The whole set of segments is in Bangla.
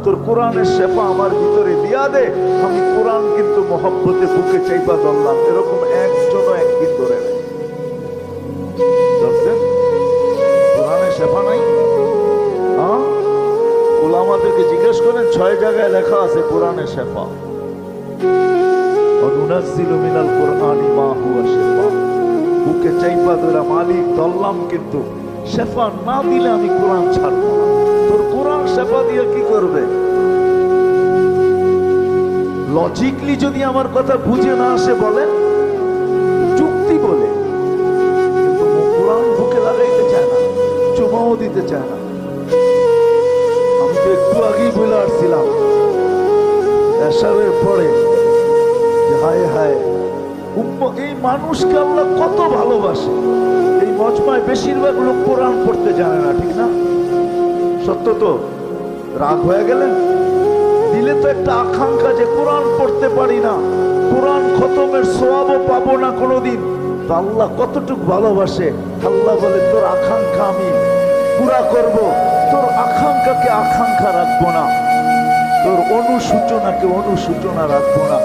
তোর কোরআনের শেফা আমার ভিতরে দিয়া দে, আমি কোরআন কিন্তু মহব্বতে বুকে চাইপা ধরলাম। এরকম একজনও একদিন ধরে নেই, ধরছেন? কোরআনের শেফা নাই। হ্যাঁ, ওলামাদেরকে জিজ্ঞেস করেন, 6 জায়গায় লেখা আছে কোরআনের শেফা। মিনাল কোরআনি মা হুয়া শিফা। বুকে চাইপা ধরে মালিক ধরলাম, কিন্তু শেফা না দিলে আমি কোরআন ছাড়বো না। তোর কোরআন শেফা দিয়ে কি করবে? লজিকলি যদি আমার কথা বুঝে না আসে বলেন, যুক্তি বলে, কিন্তু কোরআন বুকে লাগাইতে চায় না, চুমাও দিতে চায় না। আমি তো একটু আগেই বলে আসছিলাম এশারের পরে, হায় হায় এই মানুষকে আল্লাহ কত ভালোবাসে। এই মজমায় বেশিরভাগ লোক কোরআন পড়তে জানে না, ঠিক না? সত্য তো? রাগ হয়ে গেলেন? দিলে তো একটা আকাঙ্ক্ষা যে কোরআন পড়তে পারি না, কোরআন খতমের সওয়াবও পাবো না কোনোদিন। তো আল্লাহ কতটুকু ভালোবাসে। আল্লাহ বলে, তোর আকাঙ্ক্ষা আমি পুরা করব, তোর আকাঙ্ক্ষাকে আকাঙ্ক্ষা রাখবো না, তোর অনুসূচনাকে অনুসূচনা রাখবো না,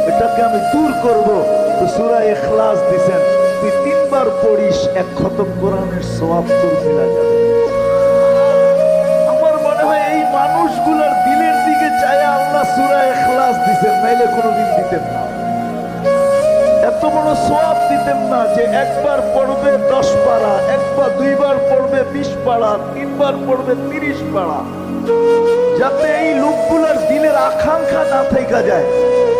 এটাকে আমি দূর করব। তো সূরা ইখলাস দিছেন, তুই 3 বার পড়িস, 1 খতম কোরআনের সওয়াব তোর মিলা যাবে। আমার মনে হয় এই মানুষগুলোর দিলের দিকে চায় আল্লাহ সূরা ইখলাস দিছেন, নাইলে কোনোদিন দিতেন না। এত বড় সওয়াব দিতেন না যে 1 বার পড়বে 10 পারা, 1 বা 2 বার পড়বে 20 পারা, 3 বার পড়বে 30 পারা, যাতে এই লোকগুলোর দিলের আকাঙ্ক্ষা না থেকে যায়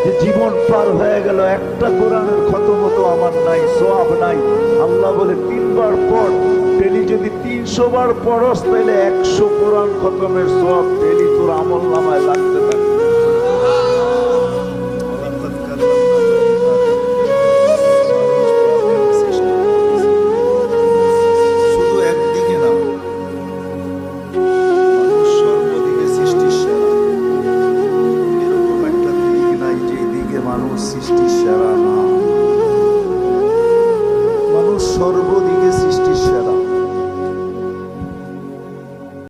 যে জীবন পার হয়ে গেল, একটা কোরআনের খতম তো আমার নাই, সওয়াব নাই। আল্লাহ বলে 3 বার পড়। ডেলি যদি 300 বার পড়স, তাহলে 100 কোরআন খতমের সওয়াব ডেলি তোর আমল